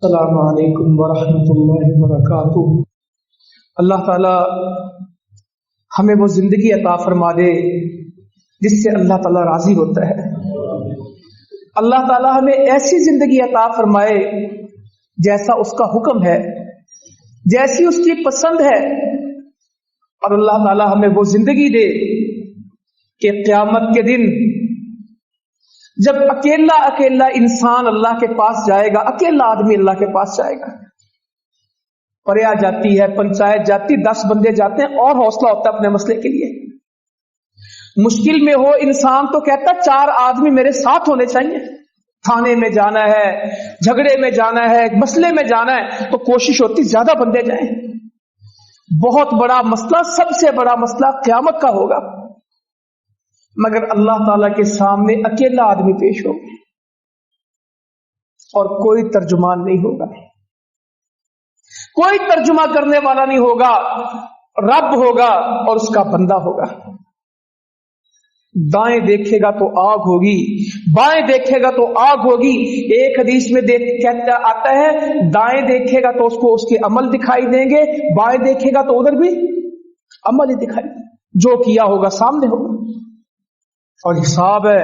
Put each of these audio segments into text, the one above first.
السلام علیکم ورحمۃ اللہ وبرکاتہ۔ اللہ تعالی ہمیں وہ زندگی عطا فرما دے جس سے اللہ تعالی راضی ہوتا ہے۔ اللہ تعالی ہمیں ایسی زندگی عطا فرمائے جیسا اس کا حکم ہے، جیسی اس کی پسند ہے، اور اللہ تعالی ہمیں وہ زندگی دے کہ قیامت کے دن جب اکیلا انسان اللہ کے پاس جائے گا، اکیلا آدمی اللہ کے پاس جائے گا، پریا جاتی ہے، پنچایت جاتی، 10 بندے جاتے ہیں اور حوصلہ ہوتا ہے اپنے مسئلے کے لیے۔ مشکل میں ہو انسان تو کہتا 4 آدمی میرے ساتھ ہونے چاہیے، تھانے میں جانا ہے، جھگڑے میں جانا ہے، مسئلے میں جانا ہے تو کوشش ہوتی زیادہ بندے جائیں۔ بہت بڑا مسئلہ، سب سے بڑا مسئلہ قیامت کا ہوگا، مگر اللہ تعالی کے سامنے اکیلا آدمی پیش ہوگا اور کوئی ترجمان نہیں ہوگا، کوئی ترجمہ کرنے والا نہیں ہوگا، رب ہوگا اور اس کا بندہ ہوگا۔ دائیں دیکھے گا تو آگ ہوگی، بائیں دیکھے گا تو آگ ہوگی۔ ایک حدیث میں کہتا آتا ہے دائیں دیکھے گا تو اس کو اس کے عمل دکھائی دیں گے، بائیں دیکھے گا تو ادھر بھی عمل ہی دکھائی دیں گے، جو کیا ہوگا سامنے ہوگا۔ اور حساب ہے،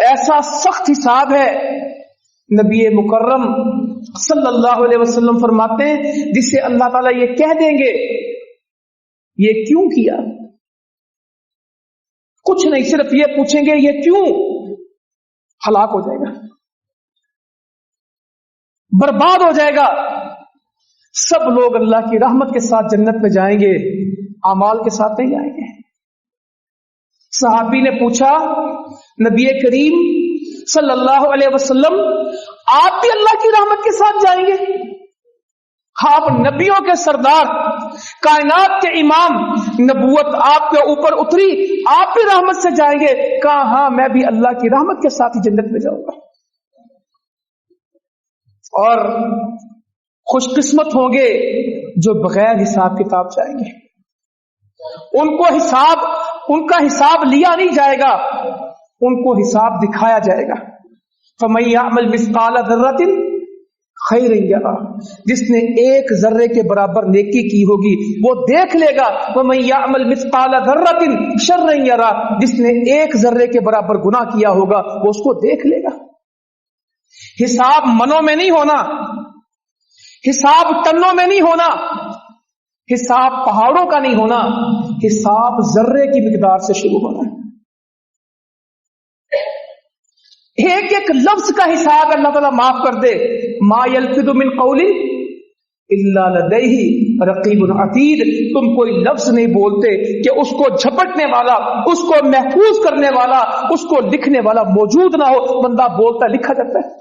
ایسا سخت حساب ہے، نبی مکرم صلی اللہ علیہ وسلم فرماتے ہیں جس سے اللہ تعالیٰ یہ کہہ دیں گے یہ کیوں کیا؟ کچھ نہیں، صرف یہ پوچھیں گے یہ کیوں؟ ہلاک ہو جائے گا، برباد ہو جائے گا۔ سب لوگ اللہ کی رحمت کے ساتھ جنت میں جائیں گے، اعمال کے ساتھ نہیں جائیں گے۔ صحابی نے پوچھا نبی کریم صلی اللہ علیہ وسلم آپ بھی اللہ کی رحمت کے ساتھ جائیں گے؟ آپ نبیوں کے سردار، کائنات کے امام، نبوت آپ کے اوپر اتری، آپ بھی رحمت سے جائیں گے؟ کہا ہاں میں بھی اللہ کی رحمت کے ساتھ ہی جنت میں جاؤں گا۔ اور خوش قسمت ہوں گے جو بغیر حساب کتاب جائیں گے، ان کا حساب لیا نہیں جائے گا، ان کو حساب دکھایا جائے گا۔ فَمَن يَعْمَلْ مِثْقَالَ ذَرَّةٍ خَيْرًا يَرَهُ، جس نے 1 ذرے کے برابر نیکی کی ہوگی وہ دیکھ لے گا۔ وَمَن يَعْمَلْ مِثْقَالَ ذَرَّةٍ شَرًّا يَرَهُ، جس نے 1 ذرے کے برابر گناہ کیا ہوگا وہ اس کو دیکھ لے گا۔ حساب منوں میں نہیں ہونا، حساب ٹنوں میں نہیں ہونا، حساب پہاڑوں کا نہیں ہونا، حساب ذرے کی مقدار سے شروع ہونا ہے۔ ایک ایک لفظ کا حساب اللہ تعالیٰ معاف کر دے۔ ما یلفظ من قول الا لدیہ رقیب عتید، تم کوئی لفظ نہیں بولتے کہ اس کو جھپٹنے والا، اس کو محفوظ کرنے والا، اس کو لکھنے والا موجود نہ ہو۔ بندہ بولتا لکھا جاتا ہے۔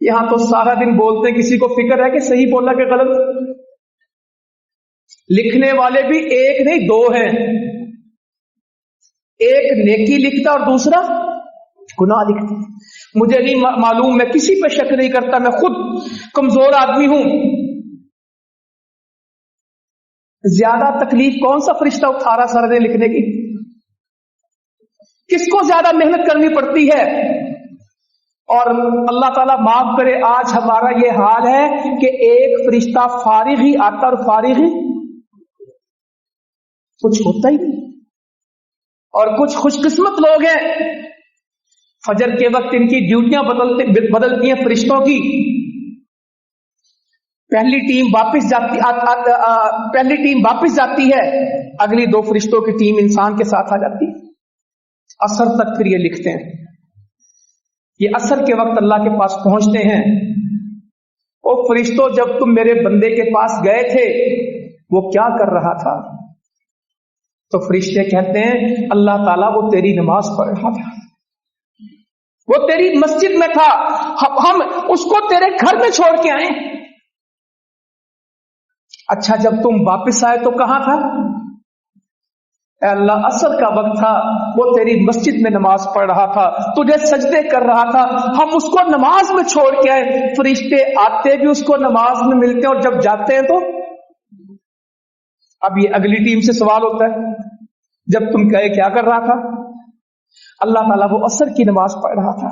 یہاں تو سارا دن بولتے، کسی کو فکر ہے کہ صحیح بولا کہ غلط؟ لکھنے والے بھی 1 نہیں 2 ہیں، ایک نیکی لکھتا اور دوسرا گناہ لکھتا۔ مجھے نہیں معلوم، میں کسی پہ شک نہیں کرتا، میں خود کمزور آدمی ہوں۔ زیادہ تکلیف کون سا فرشتہ اٹھا رہا سارے دن لکھنے کی؟ کس کو زیادہ محنت کرنی پڑتی ہے؟ اور اللہ تعالیٰ معاف کرے، آج ہمارا یہ حال ہے کہ ایک فرشتہ فارغ ہی آتا اور فارغ ہی کچھ ہوتا ہی نہیں۔ اور کچھ خوش قسمت لوگ ہیں، فجر کے وقت ان کی ڈیوٹیاں بدلتی ہیں فرشتوں کی۔ پہلی ٹیم واپس جاتی ہے، اگلی 2 فرشتوں کی ٹیم انسان کے ساتھ آ جاتی ہے۔ عصر تک پھر یہ لکھتے ہیں۔ یہ عصر کے وقت اللہ کے پاس پہنچتے ہیں۔ او فرشتوں، جب تم میرے بندے کے پاس گئے تھے وہ کیا کر رہا تھا؟ تو فرشتے کہتے ہیں اللہ تعالیٰ وہ تیری نماز پڑھ رہا تھا، وہ تیری مسجد میں تھا، ہم اس کو تیرے گھر میں چھوڑ کے آئے۔ اچھا جب تم واپس آئے تو کہاں تھا؟ اے اللہ عصر کا وقت تھا، وہ تیری مسجد میں نماز پڑھ رہا تھا، تجھے سجدے کر رہا تھا، ہم اس کو نماز میں چھوڑ کے آئے۔ فرشتے آتے بھی اس کو نماز میں ملتے ہیں اور جب جاتے ہیں تو اب یہ اگلی ٹیم سے سوال ہوتا ہے جب تم کہے کیا کر رہا تھا؟ اللہ تعالیٰ وہ عصر کی نماز پڑھ رہا تھا۔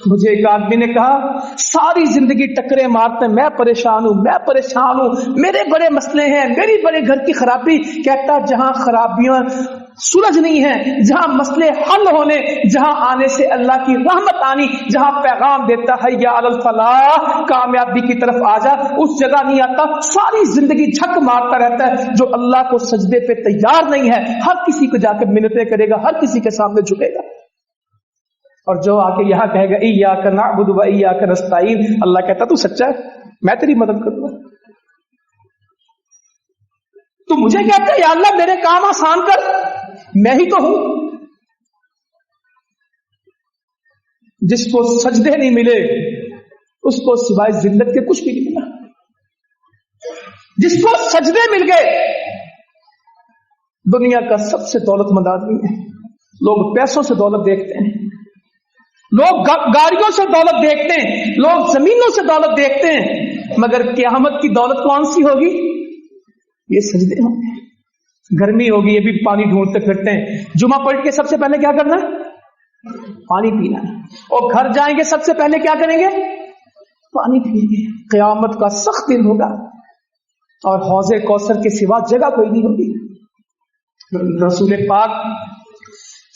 مجھے ایک آدمی نے کہا ساری زندگی ٹکرے مارتے ہیں، میں پریشان ہوں، میرے بڑے مسئلے ہیں، میری بڑے گھر کی خرابی. کہتا جہاں خرابیاں سلجھ نہیں ہیں، جہاں مسئلے حل ہونے، جہاں آنے سے اللہ کی رحمت آنی، جہاں پیغام دیتا ہے یا علی الفلاح، کامیابی کی طرف آ جا، اس جگہ نہیں آتا. ساری زندگی جھک مارتا رہتا ہے. جو اللہ کو سجدے پہ تیار نہیں ہے، ہر کسی کو جا کے منتیں کرے گا، ہر کسی کے سامنے جھکے گا. اور جو آ کے یہاں کہے گا ایاک نعبد و ایاک نستعین، اللہ کہتا تو سچا ہے، میں تیری مدد کروں گا. تو مجھے کہتا ہے یا اللہ میرے کام آسان کر، میں ہی تو ہوں. جس کو سجدے نہیں ملے اس کو سوائے ذلت کے کچھ بھی نہیں ملا. جس کو سجدے مل گئے دنیا کا سب سے دولت مند آدمی ہے. لوگ پیسوں سے دولت دیکھتے ہیں، لوگ گاڑیوں سے دولت دیکھتے ہیں، لوگ زمینوں سے دولت دیکھتے ہیں، مگر قیامت کی دولت کون سی ہوگی؟ یہ سجدے ہوں گے. گرمی ہوگی یہ بھی پانی ڈھونڈتے پھرتے ہیں. جمعہ پڑھ کے سب سے پہلے کیا کرنا ہے؟ پانی پینا ہے. اور گھر جائیں گے سب سے پہلے کیا کریں گے؟ پانی پیئیں گے. قیامت کا سخت دن ہوگا اور حوض کوثر کے سوا جگہ کوئی نہیں ہوگی. رسول پاک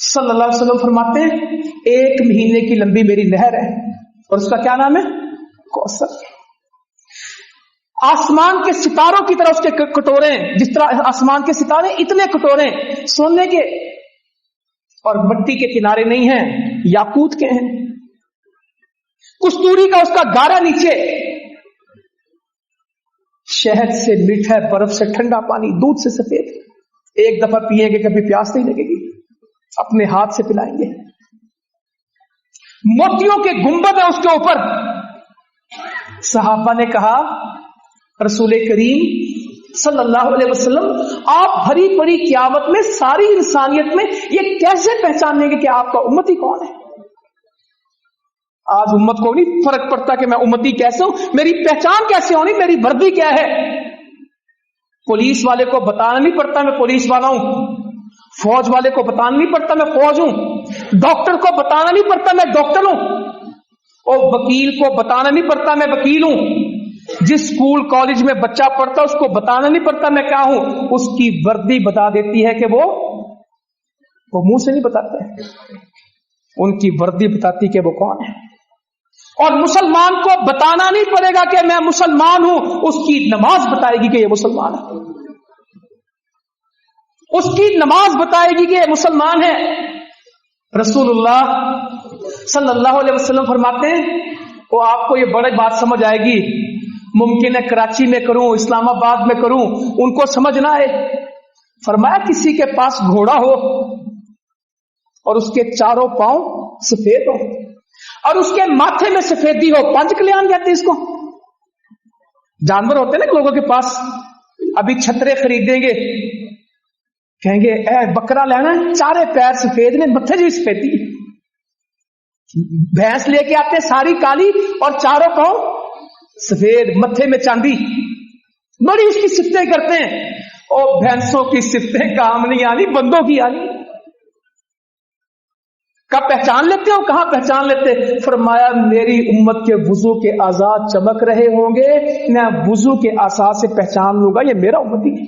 صلی اللہ علیہ وسلم فرماتے ہیں 1 مہینے کی لمبی میری نہر ہے اور اس کا کیا نام ہے؟ کوثر. آسمان کے ستاروں کی طرح اس کے کٹورے، جس طرح آسمان کے ستارے اتنے کٹورے سونے کے اور مٹی کے کنارے نہیں ہیں، یاقوت کے ہیں. کستوری کا اس کا گارا نیچے، شہد سے میٹھا، برف سے ٹھنڈا پانی، دودھ سے سفید. ایک دفعہ پیئیں گے کبھی پیاس نہیں لگے گی، اپنے ہاتھ سے پلائیں گے. موتیوں کے گنبد ہے اس کے اوپر. صحابہ نے کہا رسول کریم صلی اللہ علیہ وسلم آپ بھری پڑی قیامت میں ساری انسانیت میں یہ کیسے پہچانیں گے کہ آپ کا امتی کون ہے؟ آج امت کو نہیں فرق پڑتا کہ میں امتی کیسے ہوں، میری پہچان کیسے ہونی، میری وردی کیا ہے. پولیس والے کو بتانا نہیں پڑتا میں پولیس والا ہوں، فوج والے کو بتانا نہیں پڑتا میں فوج ہوں، ڈاکٹر کو بتانا نہیں پڑتا میں ڈاکٹر ہوں، اور وکیل کو بتانا نہیں پڑتا میں وکیل ہوں. جس اسکول کالج میں بچہ پڑھتا اس کو بتانا نہیں پڑتا میں کیا ہوں، اس کی وردی بتا دیتی ہے کہ وہ منہ سے نہیں بتاتے، ان کی وردی بتاتی کہ وہ کون ہے. اور مسلمان کو بتانا نہیں پڑے گا کہ میں مسلمان ہوں، اس کی نماز بتائے گی کہ یہ مسلمان ہے، اس کی نماز بتائے گی کہ یہ مسلمان ہے. رسول اللہ صلی اللہ علیہ وسلم فرماتے ہیں وہ آپ کو یہ بڑی بات سمجھ آئے گی، ممکن ہے کراچی میں کروں، اسلام آباد میں کروں، ان کو سمجھ نہ آئے. فرمایا کسی کے پاس گھوڑا ہو اور اس کے چاروں پاؤں سفید ہو اور اس کے ماتھے میں سفیدی ہو، 5 کلیان کہتے ہیں اس کو. جانور ہوتے ہیں نا لوگوں کے پاس، ابھی چھترے خریدیں گے کہیں گے اے بکرا لینا، چارے پیر سفید نے، متھے جو سفیدی. بھینس لے کے آتے ساری کالی اور چاروں پاؤں سفید، متھے میں چاندی، بڑی اس کی صفتیں کرتے ہیں. اور بھینسوں کی صفتیں کام نہیں آنی، بندوں کی آنی. کب پہچان لیتے ہو؟ کہاں پہچان لیتے؟ فرمایا میری امت کے وضو کے اعضاء چمک رہے ہوں گے، میں وضو کے اعضاء سے پہچان لوں گا یہ میرا امتی ہے.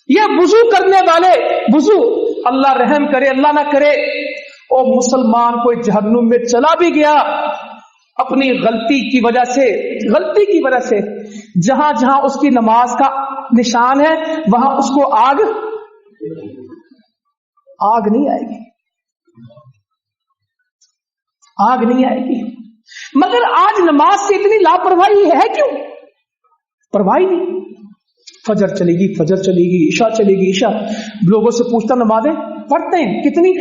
یہ وضو کرنے والے، وضو اللہ رحم کرے اللہ نہ کرے، اور مسلمان کوئی جہنم میں چلا بھی گیا اپنی غلطی کی وجہ سے، جہاں جہاں اس کی نماز کا نشان ہے وہاں اس کو آگ نہیں آئے گی، آگ نہیں آئے گی. مگر آج نماز سے اتنی لاپرواہی ہے کیوں؟ پرواہی نہیں. فجر چلے گی، عشاء چلے گی، عشاء. لوگوں سے پوچھتا نمازیں پڑھتے ہیں کتنی،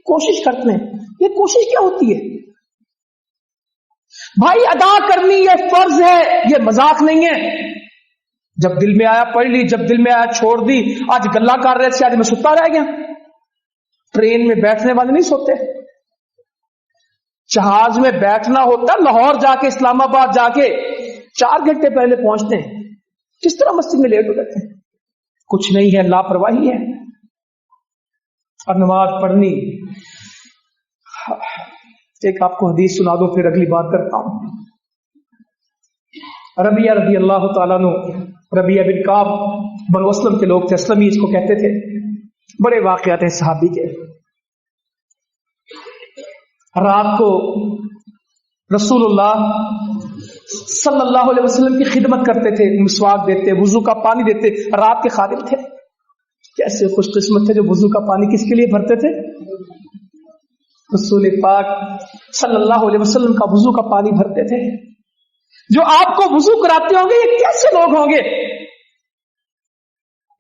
کوشش کرتے ہیں. یہ کوشش کیا ہوتی ہے بھائی؟ ادا کرنی یہ فرض ہے، یہ مذاق نہیں ہے. جب دل میں آیا پڑھ لی، جب دل میں آیا چھوڑ دی. آج گلا کر رہے تھے، آج میں ستا رہ گیا. ٹرین میں بیٹھنے والے نہیں سوتے، جہاز میں بیٹھنا ہوتا لاہور جا کے، اسلام آباد جا کے 4 گھنٹے پہلے پہنچتے ہیں. کس طرح مسجد میں لیٹ ہو جاتے ہیں؟ کچھ نہیں ہے، لاپرواہی ہے. اور نماز پڑھنی ایک آپ کو حدیث سنا دو پھر اگلی بات کرتا ہوں. ربیہ رضی اللہ تعالیٰ عنہ، ربیہ بن کعب بنو اسلم کے لوگ تھے، اسلمی اس کو کہتے تھے. بڑے واقعات ہیں صحابی کے. رات کو رسول اللہ صلی اللہ علیہ وسلم کی خدمت کرتے تھے، مسواک دیتے، وضو کا پانی دیتے. رات کے خادم تھے. کیسے خوش قسمت تھے جو وضو کا پانی کس کے لیے بھرتے تھے؟ رسول پاک صلی اللہ علیہ وسلم کا وضو کا پانی بھرتے تھے. جو آپ کو وضو کراتے ہوں گے یہ کیسے لوگ ہوں گے؟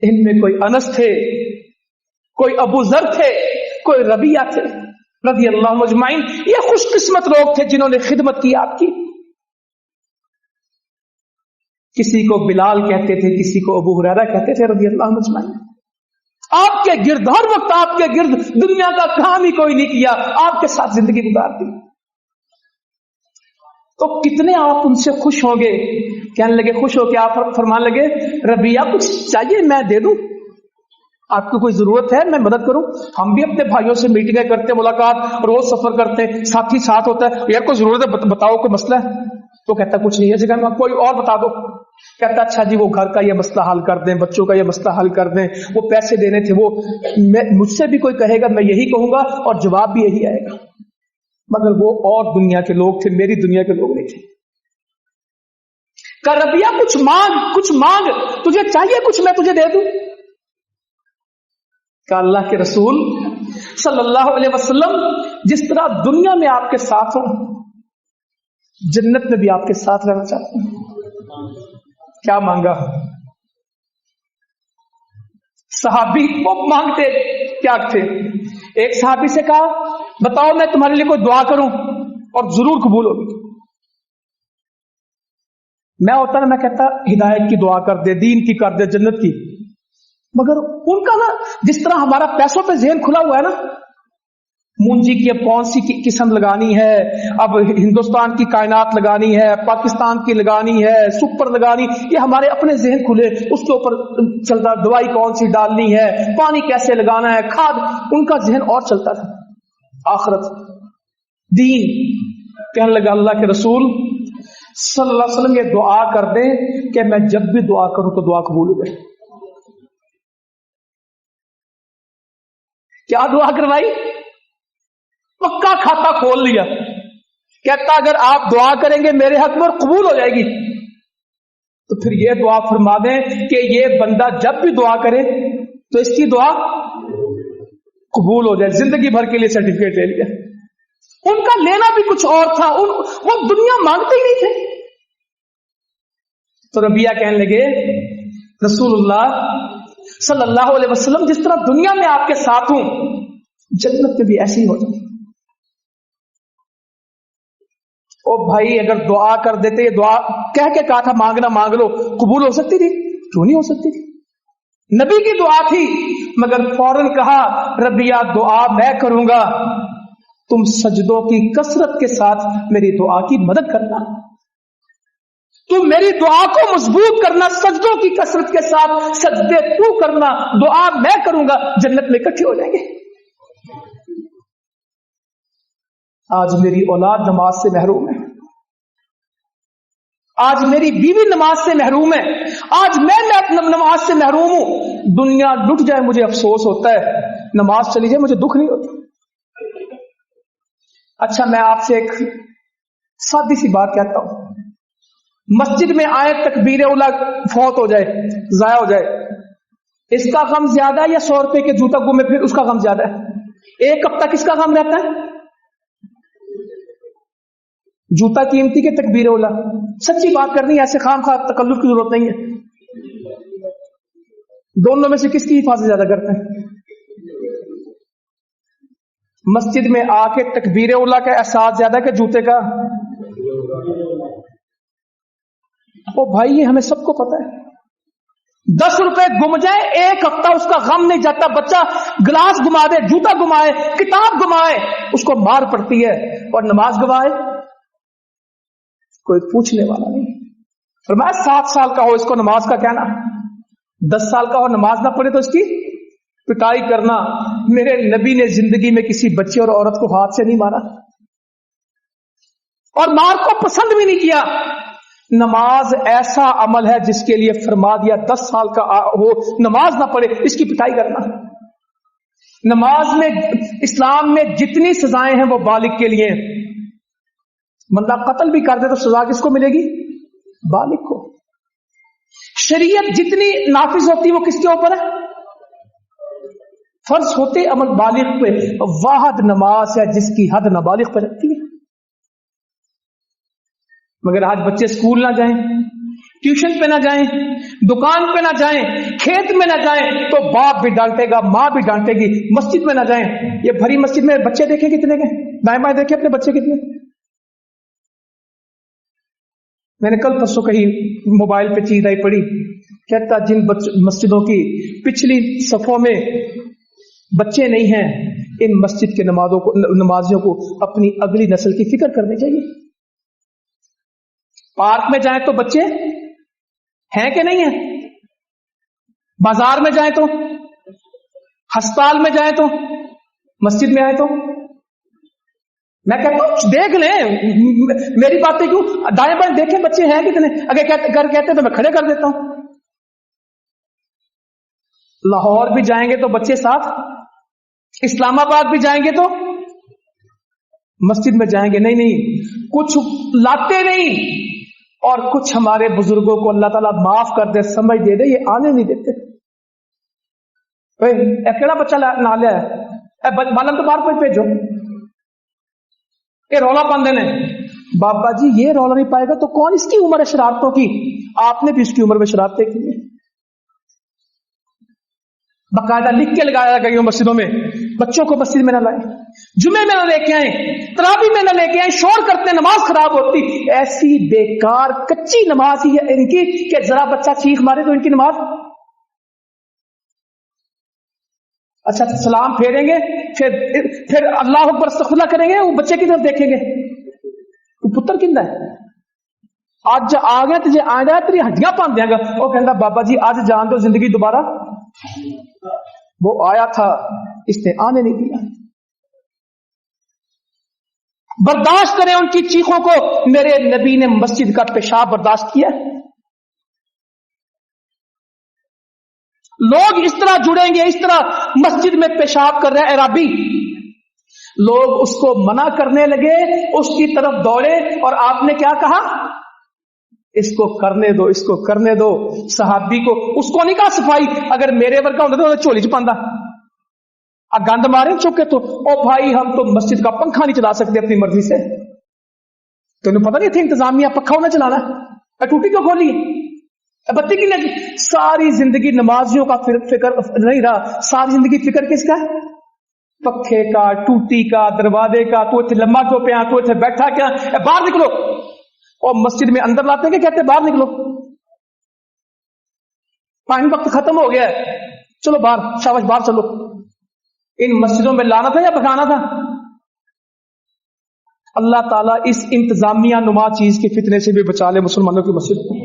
ان میں کوئی انس تھے، کوئی ابو ذر تھے، کوئی ربیہ تھے رضی اللہ مجمعین. یہ خوش قسمت لوگ تھے جنہوں نے خدمت کی آپ کی. کسی کو بلال کہتے تھے، کسی کو ابو ہریرہ کہتے تھے رضی اللہ مجمعین. آپ کے گرد ہر وقت آپ کے گرد دنیا کا کام ہی کوئی نہیں کیا، آپ کے ساتھ زندگی گزار دی. تو کتنے آپ ان سے خوش ہوں گے. کہنے لگے خوش ہو کے آپ فرمان لگے ربیہ کچھ چاہیے میں دے دوں، آپ کو کوئی ضرورت ہے میں مدد کروں. ہم بھی اپنے بھائیوں سے میٹنگیں کرتے، ملاقات، روز سفر کرتے، ساتھی ساتھ ہوتا ہے. یار کوئی ضرورت ہے بتاؤ، کوئی مسئلہ ہے؟ تو کہتا کچھ نہیں ہے جگہ میں، کوئی اور بتا دو. کہتا اچھا جی وہ گھر کا یہ مسئلہ حل کر دیں، بچوں کا یہ مسئلہ حل کر دیں، وہ پیسے دینے تھے وہ مجھ سے بھی کوئی کہے گا میں یہی کہوں گا اور جواب بھی یہی آئے گا. مگر وہ اور دنیا کے لوگ تھے، میری دنیا کے لوگ نہیں تھے. کہ ربیہ کچھ مانگ تجھے چاہیے کچھ میں تجھے دے دوں. کہ اللہ کے رسول صلی اللہ علیہ وسلم جس طرح دنیا میں آپ کے ساتھ ہوں جنت میں بھی آپ کے ساتھ رہنا چاہتا ہوں. کیا مانگا؟ صحابی وہ مانگتے کیا تھے. ایک صحابی سے کہا بتاؤ میں تمہارے لیے کوئی دعا کروں اور ضرور قبول ہوگی. میں ہوتا نا میں کہتا ہدایت کی دعا کر دے، دین کی کر دے، جنت کی. مگر ان کا نا جس طرح ہمارا پیسوں پہ ذہن کھلا ہوا ہے نا، مونجی کی اب کون سی قسم لگانی ہے، اب ہندوستان کی کائنات لگانی ہے، پاکستان کی لگانی ہے، سپر لگانی، یہ ہمارے اپنے ذہن کھلے، اس کے اوپر چلتا دوائی کون سی ڈالنی ہے، پانی کیسے لگانا ہے، کھاد. ان کا ذہن اور چلتا تھا. آخرت، دین. کہنے لگا اللہ کے رسول صلی اللہ علیہ وسلم یہ دعا کر دیں کہ میں جب بھی دعا کروں تو دعا قبول ہو جائے. کیا دعا کروائی؟ پکا کھاتا کھول لیا. کہتا اگر آپ دعا کریں گے میرے حق میں اور قبول ہو جائے گی تو پھر یہ دعا فرما دیں کہ یہ بندہ جب بھی دعا کرے تو اس کی دعا قبول ہو جائے. زندگی بھر کے لیے سرٹیفکیٹ لے لیا. ان کا لینا بھی کچھ اور تھا، وہ دنیا مانگتے ہی نہیں تھے. تو ربیہ کہنے لگے رسول اللہ صلی اللہ علیہ وسلم جس طرح دنیا میں آپ کے ساتھ ہوں جنت میں بھی ایسی ہو جائے. او بھائی اگر دعا کر دیتے، یہ دعا کہہ کے کہا تھا مانگنا مانگ لو، قبول ہو سکتی تھی؟ کیوں نہیں ہو سکتی تھی؟ نبی کی دعا تھی. مگر فوراً کہا ربیہ دعا میں کروں گا، تم سجدوں کی کثرت کے ساتھ میری دعا کی مدد کرنا، تم میری دعا کو مضبوط کرنا، سجدوں کی کثرت کے ساتھ سجدے تو کرنا، دعا میں کروں گا، جنت میں اکٹھے ہو جائیں گے. آج میری اولاد نماز سے محروم ہے، آج میری بیوی نماز سے محروم ہے، آج میں نماز سے محروم ہوں. دنیا لٹ جائے مجھے افسوس ہوتا ہے، نماز چلی جائے مجھے دکھ نہیں ہوتا. اچھا میں آپ سے ایک سادی سی بات کہتا ہوں. مسجد میں آئے تکبیر اولا فوت ہو جائے، ضائع ہو جائے، اس کا غم زیادہ ہے یا 100 روپے کے جوتا گمے پھر اس کا غم زیادہ ہے؟ ایک ہفتہ کس کا غم رہتا ہے؟ جوتا قیمتی کے تکبیر اولا. سچی بات کرنی ہے، ایسے خام خواہ تکلف کی ضرورت نہیں ہے. دونوں میں سے کس کی حفاظت زیادہ کرتے ہیں؟ مسجد میں آ کے تکبیر اولا کا احساس زیادہ کہ جوتے کا؟ او بھائی یہ ہمیں سب کو پتا ہے. 10 روپے گم جائے ایک ہفتہ اس کا غم نہیں جاتا. بچہ گلاس گما دے، جوتا گمائے، کتاب گمائے، اس کو مار پڑتی ہے، اور نماز گوائے کوئی پوچھنے والا نہیں. فرمایا 7 سال کا ہو اس کو نماز کا کہنا، 10 سال کا ہو نماز نہ پڑھے تو اس کی پٹائی کرنا. میرے نبی نے زندگی میں کسی بچے اور عورت کو ہاتھ سے نہیں مارا اور مار کو پسند بھی نہیں کیا. نماز ایسا عمل ہے جس کے لیے فرما دیا 10 سال کا ہو نماز نہ پڑھے اس کی پٹائی کرنا. نماز میں اسلام میں جتنی سزائیں ہیں وہ بالغ کے لیے. بندہ قتل بھی کر دے تو سزا کس کو ملے گی؟ بالغ کو. شریعت جتنی نافذ ہوتی وہ کس کے اوپر ہے؟ فرض ہوتے عمل بالغ پہ. واحد نماز ہے جس کی حد نابالغ پہ رکھتی ہے. مگر آج بچے اسکول نہ جائیں, ٹیوشن پہ نہ جائیں, دکان پہ نہ جائیں, کھیت میں نہ جائیں تو باپ بھی ڈانٹے گا, ماں بھی ڈانٹے گی. مسجد میں نہ جائیں, یہ بھری مسجد میں بچے دیکھیں کتنے کے, دائیں بائیں دیکھیں اپنے بچے کتنے. میں نے کل پرسوں کہیں موبائل پہ چیز آئی پڑھی, کہتا جن مسجدوں کی پچھلی صفوں میں بچے نہیں ہیں ان مسجد کے نمازیوں کو اپنی اگلی نسل کی فکر کرنی چاہیے. پارک میں جائیں تو بچے ہیں کہ نہیں ہیں, بازار میں جائیں تو, ہسپتال میں جائیں تو, مسجد میں آئے تو. میں کہتا ہوں دیکھ لیں, میری باتیں کیوں دائیں بائیں دیکھیں بچے ہیں کتنے. اگر کہتے تو میں کھڑے کر دیتا ہوں. لاہور بھی جائیں گے تو بچے ساتھ, اسلام آباد بھی جائیں گے تو, مسجد میں جائیں گے نہیں کچھ لاتے نہیں. اور کچھ ہمارے بزرگوں کو اللہ تعالیٰ معاف کر دے, سمجھ دے دے, یہ آنے نہیں دیتے. کہڑا بچہ نہ لیا ہے بالم تو باہر پہ بھیجو, یہ رولا پاندے نے. بابا جی یہ رولا نہیں پائے گا تو کون اس کی عمر ہے شرارتوں کی؟ آپ نے بھی اس کی عمر میں شرارتیں کی ہیں. باقاعدہ لکھ کے لگایا گئی مسجدوں میں, بچوں کو مسجد میں نہ لائیں, جمعے میں نہ لے کے آئیں, تراویح میں نہ لے کے آئیں, شور کرتے نماز خراب ہوتی. ایسی بیکار کچی نماز ہی ہے ان کی کہ ذرا بچہ چیخ مارے تو ان کی نماز. اچھا سلام پھیریں گے, پھر اللہ اکبر استغفر اللہ کریں گے, وہ بچے کی طرف دیکھیں گے, تو پتر کندہ ہے آج آ گیا تجھے آ جائے تیری ہڈیاں پان دیا گا. وہ کہتا بابا جی آج جان دو زندگی دوبارہ. وہ آیا تھا اس نے آنے نہیں دیا. برداشت کریں ان کی چیخوں کو. میرے نبی نے مسجد کا پیشاب برداشت کیا. لوگ اس طرح جڑیں گے, اس طرح مسجد میں پیشاب کر رہے عرابی, لوگ اس کو منع کرنے لگے, اس کی طرف دوڑے, اور آپ نے کیا کہا؟ اس کو کرنے دو, اس کو کرنے دو. صحابی کو اس کو نہیں کہا صفائی, اگر میرے ورگا ہوتا تو چولی چ پاندا گند مارے چکے تو. او بھائی ہم تو مسجد کا پنکھا نہیں چلا سکتے اپنی مرضی سے. تمہیں پتہ نہیں تھی انتظامیہ پنکھا ہونا چلانا, ٹوٹی کیوں کھولی, بتی کی لگی. ساری زندگی نمازیوں کا فکر نہیں رہا, ساری زندگی فکر کس کا ہے؟ پکھے کا, ٹوٹی کا, دروازے کا. تو اتنے لمبا کیوں پیا, تو اتنے بیٹھا کیا, باہر نکلو. اور مسجد میں اندر لاتے ہیں کہ کہتے باہر نکلو, ٹائم وقت ختم ہو گیا ہے, چلو باہر, شاباش باہر چلو. ان مسجدوں میں لانا تھا یا بھگانا تھا؟ اللہ تعالیٰ اس انتظامیہ نما چیز کے فتنے سے بھی بچا لے مسلمانوں کی مسجد کو.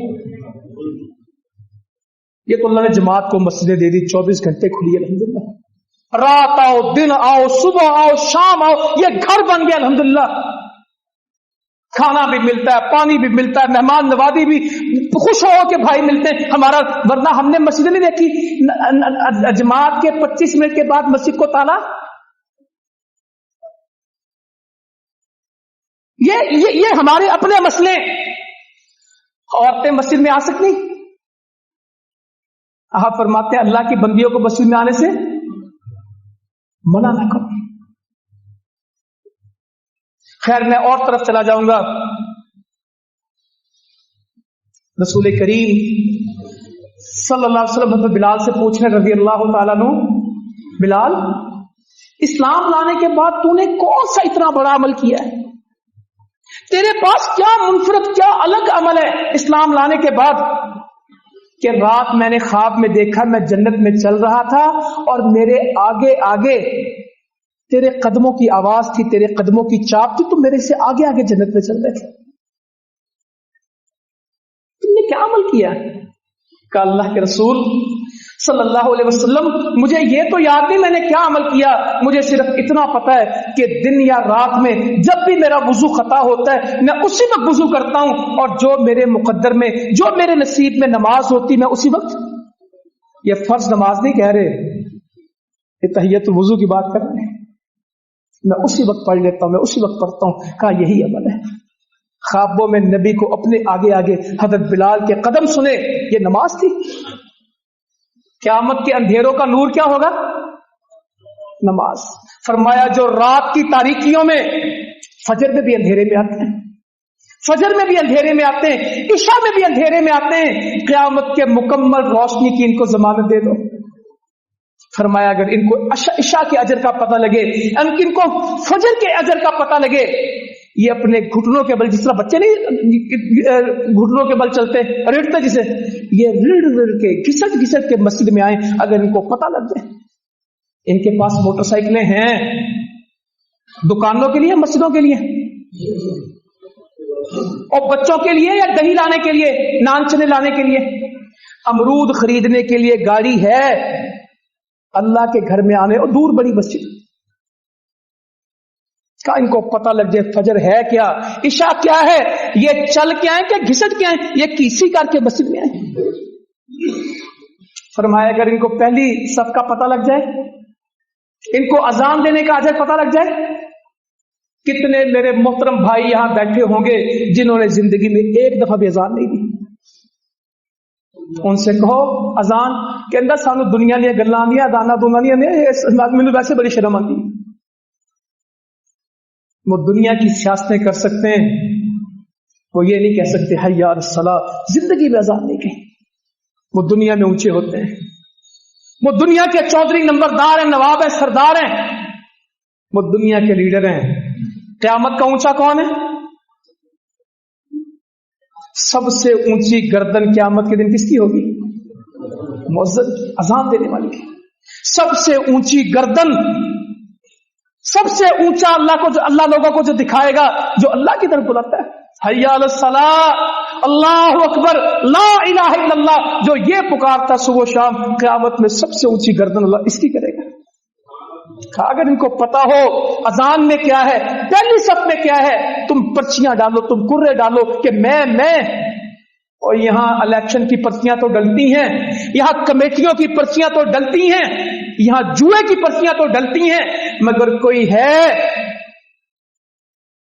یہ تو اللہ نے جماعت کو مسجدیں دے دی, 24 گھنٹے کھلی ہے الحمدللہ. رات آؤ, دن آؤ, صبح آؤ, شام آؤ, یہ گھر بن گیا الحمدللہ. کھانا بھی ملتا ہے, پانی بھی ملتا ہے, مہمان نوازی بھی خوش ہو کے بھائی ملتے ہیں ہمارا. ورنہ ہم نے مسجد نہیں دیکھی جماعت کے 25 منٹ کے بعد مسجد کو تالا. یہ ہمارے اپنے مسئلے. عورتیں مسجد میں آ سکتی؟ آپ فرماتے ہیں اللہ کی بندیوں کو مسجد میں آنے سے منع نہ کرو. خیر میں اور طرف چلا جاؤں گا. رسول کریم صلی اللہ علیہ وسلم حضرت بلال سے پوچھنے رضی اللہ تعالیٰ عنہ, بلال اسلام لانے کے بعد تو نے کون سا اتنا بڑا عمل کیا ہے؟ تیرے پاس کیا منفرد, کیا الگ عمل ہے اسلام لانے کے بعد؟ کہ رات میں نے خواب میں دیکھا میں جنت میں چل رہا تھا اور میرے آگے آگے تیرے قدموں کی آواز تھی, تیرے قدموں کی چاپ تھی, تو میرے سے آگے آگے جنت میں چل رہے تھے. تم نے کیا عمل کیا؟ کہ اللہ کے رسول صلی اللہ علیہ وسلم مجھے یہ تو یاد نہیں میں نے کیا عمل کیا، مجھے صرف اتنا پتا ہے کہ دن یا رات میں جب بھی میرا وضو خطا ہوتا ہے میں اسی وقت وضو کرتا ہوں، اور جو میرے مقدر میں، جو میرے نصیب میں نماز ہوتی میں اسی وقت، یہ فرض نماز نہیں کہہ رہے، یہ تحیت الوضو کی بات کر رہے ہیں، میں اسی وقت پڑھ لیتا ہوں، میں اسی وقت پڑھتا ہوں۔ کہا یہی عمل ہے۔ خوابوں میں نبی کو اپنے آگے آگے حضرت بلال کے قدم سنے، یہ نماز تھی۔ قیامت کے اندھیروں کا نور کیا ہوگا؟ نماز۔ فرمایا جو رات کی تاریکیوں میں، فجر میں بھی اندھیرے میں آتے ہیں، فجر میں بھی اندھیرے میں آتے ہیں، عشاء میں بھی اندھیرے میں آتے ہیں، قیامت کے مکمل روشنی کی ان کو ضمانت دے دو۔ فرمایا اگر ان کو عشاء کے اجر کا پتہ لگے، ان کو فجر کے اجر کا پتہ لگے، یہ اپنے گھٹنوں کے بل، جس طرح بچے نہیں گھٹنوں کے بل چلتے ریڑتے جسے، یہ ریڑ کے گھسٹ گھسٹ کے مسجد میں آئیں، اگر ان کو پتہ لگ جائے۔ ان کے پاس موٹر سائیکلیں ہیں، دکانوں کے لیے، مسجدوں کے لیے، اور بچوں کے لیے یا دہی لانے کے لیے، نان چنے لانے کے لیے، امرود خریدنے کے لیے گاڑی ہے، اللہ کے گھر میں آنے اور دور بڑی مسجد کا ان کو پتہ لگ جائے فجر ہے کیا، عشاء کیا ہے، یہ چل کے آئیں کہ گھسٹ کے آئیں، یہ کسی کر کے مسجد میں آئیں۔ فرمایا اگر ان کو پہلی صف کا پتہ لگ جائے، ان کو اذان دینے کا اجر پتہ لگ جائے، کتنے میرے محترم بھائی یہاں بیٹھے ہوں گے جنہوں نے زندگی میں ایک دفعہ بھی اذان نہیں دی؟ ان سے کہو اذان کے اندر سانو دنیا دیا گلاں آندیاں، دانا دونا نہیں آندیاں، مینوں ویسے بڑی شرم آتی ہے۔ وہ دنیا کی سیاستیں کر سکتے ہیں، وہ یہ نہیں کہہ سکتے حی علی الصلاۃ، زندگی میں اذان نہیں کہی۔ وہ دنیا میں اونچے ہوتے ہیں، وہ دنیا کے چودھری نمبردار ہیں، نواب ہیں، سردار ہیں، وہ دنیا کے لیڈر ہیں۔ قیامت کا اونچا کون ہے؟ سب سے اونچی گردن قیامت کے دن کس کی ہوگی؟ مؤذن کی، اذان دینے والی کی۔ سب سے اونچی گردن، سب سے اونچا اللہ کو جو، اللہ لوگوں کو جو دکھائے گا، جو اللہ کی طرف بلاتا ہے، حی علی الصلاۃ، اللہ اکبر، لا الہ الا اللہ، جو یہ پکارتا صبح و شام، قیامت میں سب سے اونچی گردن اللہ اس کی کرے گا۔ اگر ان کو پتا ہو اذان میں کیا ہے، پہلی صف میں کیا ہے، تم پرچیاں ڈالو، تم کرے ڈالو کہ میں، اور یہاں الیکشن کی پرچیاں تو ڈلتی ہیں، یہاں کمیٹیوں کی پرچیاں تو ڈلتی ہیں، یہاں جوئے کی پرچیاں تو ڈلتی ہیں، مگر کوئی ہے،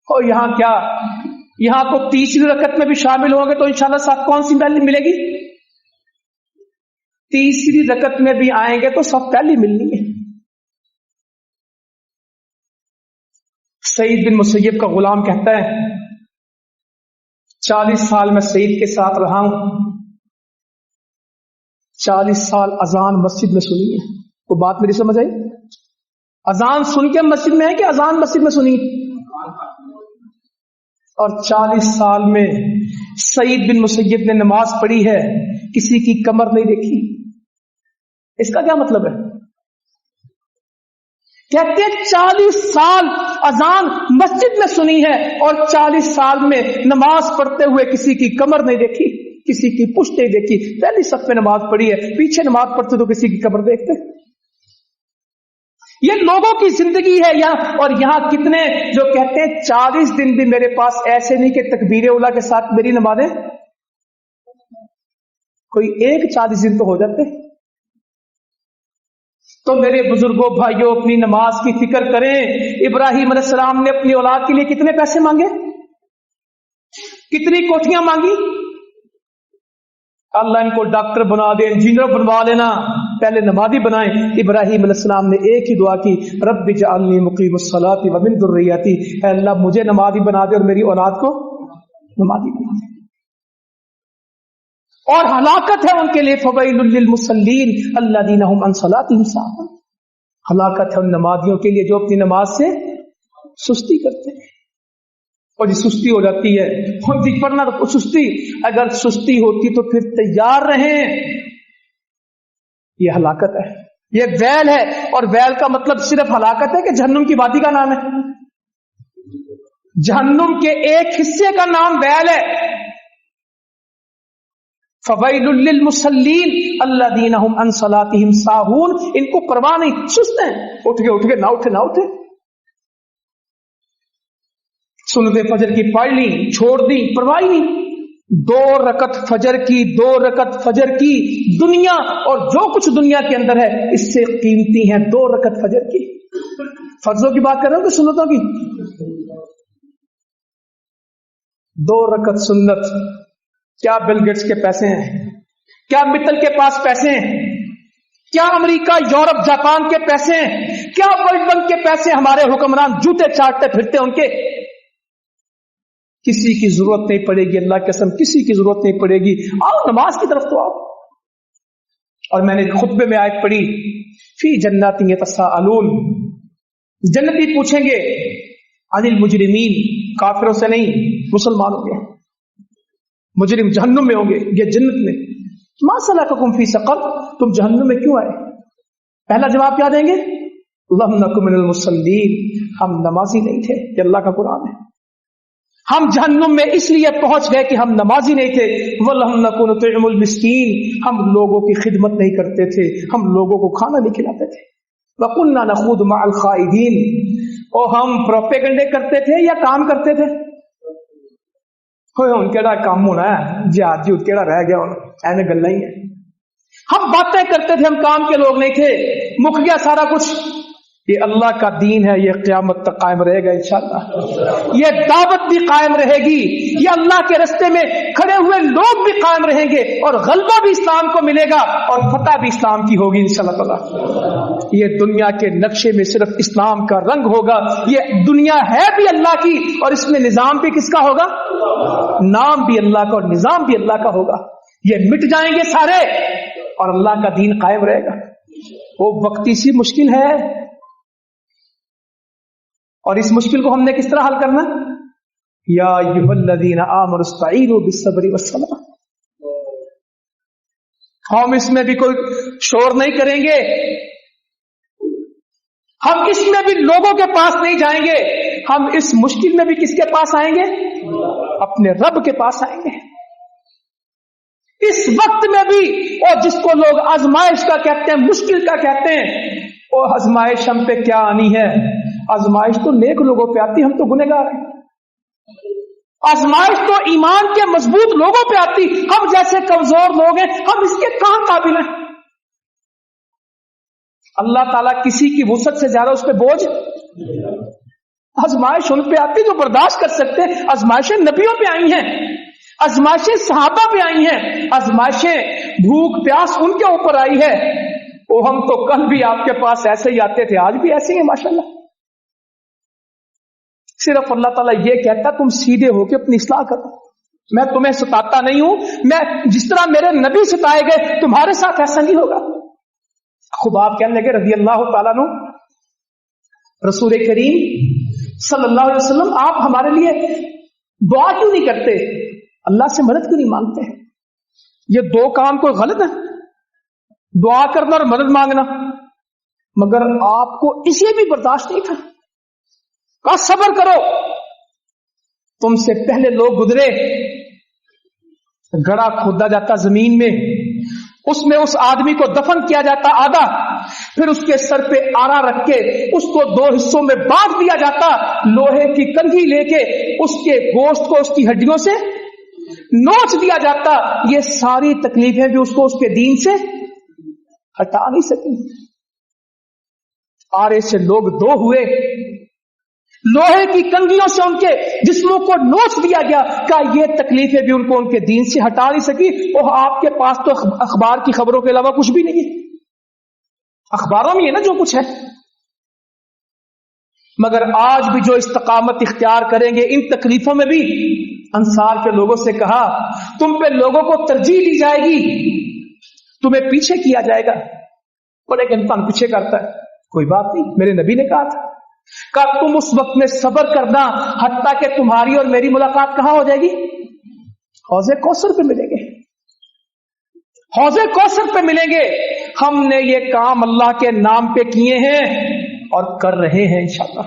اور یہاں کیا، یہاں کو تیسری رکعت میں بھی شامل ہوں گے تو انشاءاللہ صف کون سی پہلی ملے گی؟ تیسری رکعت میں بھی آئیں گے تو صف پہلی ملنی ہے۔ سعید بن مسیب کا غلام کہتا ہے 40 سال میں سعید کے ساتھ رہا ہوں، 40 سال اذان مسجد میں سنی ہے۔ وہ بات میری سمجھ آئی؟ اذان سن کے مسجد میں ہے کہ اذان مسجد میں سنی؟ اور 40 سال میں سعید بن مسیب نے نماز پڑھی ہے، کسی کی کمر نہیں دیکھی۔ اس کا کیا مطلب ہے؟ کہتے ہیں 40 سال اذان مسجد میں سنی ہے اور 40 سال میں نماز پڑھتے ہوئے کسی کی کمر نہیں دیکھی، کسی کی پشت نہیں دیکھی۔ پہلی صف میں نماز پڑھی ہے، پیچھے نماز پڑھتے تو کسی کی کمر دیکھتے۔ یہ لوگوں کی زندگی ہے یہاں، اور یہاں کتنے جو کہتے ہیں 40 دن بھی میرے پاس ایسے نہیں کہ تکبیر اولیٰ کے ساتھ میری نمازیں، کوئی ایک 40 دن تو ہو جاتے۔ تو میرے بزرگوں بھائیوں اپنی نماز کی فکر کریں۔ ابراہیم علیہ السلام نے اپنی اولاد کے لیے کتنے پیسے مانگے، کتنی کوٹھیاں مانگی؟ اللہ ان کو ڈاکٹر بنا دے، انجینئر بنوا لینا، پہلے نمازی بنائیں۔ ابراہیم علیہ السلام نے ایک ہی دعا کی، رب اجعلنی مقیم الصلاۃ ومن ذریتی، اے اللہ مجھے نمازی بنا دے اور میری اولاد کو نمازی بنا دے۔ اور ہلاکت ہے ان کے لیے، فویل للمصلین الذین هم عن صلاتهم ساہون، ہلاکت ہے ان نمازیوں کے لیے جو اپنی نماز سے سستی کرتے ہیں۔ اور یہ سستی ہو جاتی ہے، پڑھنا تو سستی، اگر سستی ہوتی تو پھر تیار رہیں۔ یہ ہلاکت ہے، یہ ویل ہے، اور ویل کا مطلب صرف ہلاکت ہے کہ جہنم کی وادی کا نام ہے؟ جہنم کے ایک حصے کا نام ویل ہے۔ فویل للمصلین الذین هم عن صلاتهم ساہون، ان کو پرواہ نہیں، سست ہیں، اٹھ گئے نہ اٹھے، سنت فجر کی پڑھ لی، چھوڑ دی، پرواہ نہیں، 2 رکعت فجر کی دنیا اور جو کچھ دنیا کے اندر ہے اس سے قیمتی ہیں 2 رکعت فجر کی۔ فرضوں کی بات کر رہا ہوں کہ سنتوں کی؟ 2 رکعت سنت، کیا بل گیٹس کے پیسے ہیں؟ کیا متل کے پاس پیسے ہیں؟ کیا امریکہ، یورپ، جاپان کے پیسے ہیں؟ کیا ورلڈ بینک کے پیسے ہمارے حکمران جوتے چاٹتے پھرتے ان کے؟ کسی کی ضرورت نہیں پڑے گی، اللہ کی قسم کسی کی ضرورت نہیں پڑے گی۔ آؤ نماز کی طرف تو آؤ۔ اور میں نے خطبے میں آیت پڑھی، فی جنات یتساءلون، جنتی پوچھیں گے عن المجرمین، کافروں سے نہیں، مسلمانوں کے۔ مجرم جہنم میں ہوں گے، یہ جنت میں۔ ما سلککم فی سقر، تم جہنم میں کیوں آئے؟ پہلا جواب کیا دیں گے؟ لم نک من المصلین، ہم نمازی نہیں تھے۔ یہ اللہ کا قرآن ہے۔ ہم جہنم میں اس لیے پہنچ گئے کہ ہم نمازی نہیں تھے۔ وَلَمْ نَكُنْ نُطْعِمُ الْمِسْكِينَ، ہم لوگوں کی خدمت نہیں کرتے تھے، ہم لوگوں کو کھانا نہیں کھلاتے تھے۔ وَكُنَّا نَخُوضُ مَعَ الْخَائِضِينَ، اور ہم پروپیگنڈے کرتے تھے یا کام کرتے تھے؟ ان کیڑا کام ہونا ہے جہاد جی، کیڑا رہ گیا ایویں گلاں ہی ہے۔ ہم باتیں کرتے تھے، ہم کام کے لوگ نہیں تھے، مک گیا سارا کچھ۔ یہ اللہ کا دین ہے، یہ قیامت تک قائم رہے گا انشاءاللہ۔ یہ دعوت بھی قائم رہے گی، یہ اللہ کے رستے میں کھڑے ہوئے لوگ بھی قائم رہیں گے، اور غلبہ بھی اسلام کو ملے گا اور فتح بھی اسلام کی ہوگی انشاءاللہ تعالی۔ یہ دنیا کے نقشے میں صرف اسلام کا رنگ ہوگا۔ یہ دنیا ہے بھی اللہ کی، اور اس میں نظام بھی کس کا ہوگا؟ نام بھی اللہ کا اور نظام بھی اللہ کا ہوگا۔ یہ مٹ جائیں گے سارے اور اللہ کا دین قائم رہے گا۔ وہ وقتی سی مشکل ہے، اور اس مشکل کو ہم نے کس طرح حل کرنا؟ یا ایھا الذین آمنوا استعینوا بالصبر والصلاۃ۔ ہم اس میں بھی کوئی شور نہیں کریں گے، ہم اس میں بھی لوگوں کے پاس نہیں جائیں گے، ہم اس مشکل میں بھی کس کے پاس آئیں گے؟ اپنے رب کے پاس آئیں گے۔ اس وقت میں بھی، اور جس کو لوگ آزمائش کا کہتے ہیں، مشکل کا کہتے ہیں، وہ آزمائش ہم پہ کیا آنی ہے؟ آزمائش تو نیک لوگوں پہ آتی، ہم تو گنہگار ہیں۔ آزمائش تو ایمان کے مضبوط لوگوں پہ آتی، ہم جیسے کمزور لوگ ہیں، ہم اس کے کہاں قابل ہیں؟ اللہ تعالیٰ کسی کی وسعت سے زیادہ اس پہ بوجھ، آزمائش ان پہ آتی جو برداشت کر سکتے ہیں۔ آزمائشیں نبیوں پہ آئی ہیں، آزمائشیں صحابہ پہ آئی ہیں، آزمائشیں بھوک پیاس ان کے اوپر آئی ہے۔ وہ ہم تو کل بھی آپ کے پاس ایسے ہی آتے تھے، آج بھی ایسے ہی ہیں ماشاءاللہ۔ صرف اللہ تعالیٰ یہ کہتا تم سیدھے ہو کے اپنی اصلاح کرو، میں تمہیں ستاتا نہیں ہوں، میں جس طرح میرے نبی ستائے گئے تمہارے ساتھ ایسا نہیں ہوگا۔ خود آپ کہنے لگے رضی اللہ تعالیٰ عنہ، رسول کریم صلی اللہ علیہ وسلم آپ ہمارے لیے دعا کیوں نہیں کرتے، اللہ سے مدد کیوں نہیں مانگتے؟ یہ 2 کام کوئی غلط ہے؟ دعا کرنا اور مدد مانگنا؟ مگر آپ کو اسے بھی برداشت نہیں تھا، کہا صبر کرو، تم سے پہلے لوگ گزرے، گڑھا کھودا جاتا زمین میں، اس میں اس آدمی کو دفن کیا جاتا آدھا، پھر اس کے سر پہ آرا رکھ کے اس کو 2 حصوں میں بانٹ دیا جاتا، لوہے کی کنگھی لے کے اس کے گوشت کو اس کی ہڈیوں سے نوچ دیا جاتا۔ یہ ساری تکلیفیں بھی اس کو اس کے دین سے ہٹا نہیں سکی۔ آرے سے لوگ 2 ہوئے، لوہے کی کنگھیوں سے ان کے جسموں کو نوچ دیا گیا، کہا یہ تکلیفیں بھی ان کو ان کے دین سے ہٹا نہیں سکی۔ اور آپ کے پاس تو اخبار کی خبروں کے علاوہ کچھ بھی نہیں ہے، اخباروں میں ہے نا جو کچھ ہے۔ مگر آج بھی جو استقامت اختیار کریں گے ان تکلیفوں میں بھی، انصار کے لوگوں سے کہا تم پہ لوگوں کو ترجیح دی جائے گی، تمہیں پیچھے کیا جائے گا۔ بڑے انسان پیچھے کرتا ہے، کوئی بات نہیں، میرے نبی نے کہا تھا، کہا تم اس وقت میں صبر کرنا حتیٰ کہ تمہاری اور میری ملاقات کہاں ہو جائے گی؟ حوض کوثر پہ ملیں گے، حوض کوثر پہ ملیں گے۔ ہم نے یہ کام اللہ کے نام پہ کیے ہیں اور کر رہے ہیں انشاءاللہ۔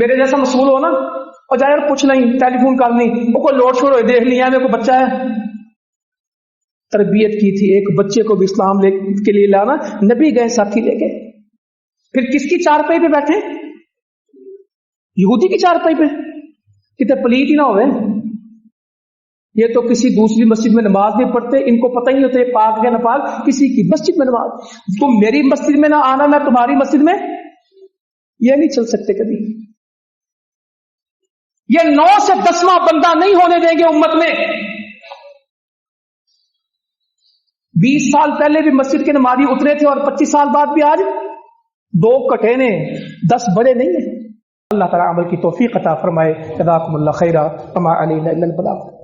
میرے جیسا مسئول ہو نا اور جائے اور پوچھ نہیں ٹیلی فون کرنی وہ کوئی لوڈ چھوڑ ہوئے دیکھ لیا میرے کو بچہ ہے. تربیت کی تھی ایک بچے کو بھی اسلام کے لیے لانا, نبی گئے ساتھی لے گئے. پھر کس کی چارپائی پہ بیٹھے؟ یہودی کی چارپائی پہ. کتنے پلیت ہی نہ ہوئے. یہ تو کسی دوسری مسجد میں نماز نہیں پڑھتے, ان کو پتہ ہی ہوتا ہے پاک ہے نہ پاک, کسی کی مسجد میں نماز. تم میری مسجد میں نہ آنا, میں تمہاری مسجد میں, یہ نہیں چل سکتے کبھی. یہ 9 سے 10واں بندہ نہیں ہونے دیں گے امت میں. 20 سال پہلے بھی مسجد کے نمازی اترے تھے اور 25 سال بعد بھی آج 2 کٹے نے 10 بڑے نہیں ہیں. اللہ تعالیٰ عمل کی توفیق عطا فرمائے. جزاکم اللہ خیرا وما علینا الا البلاغ.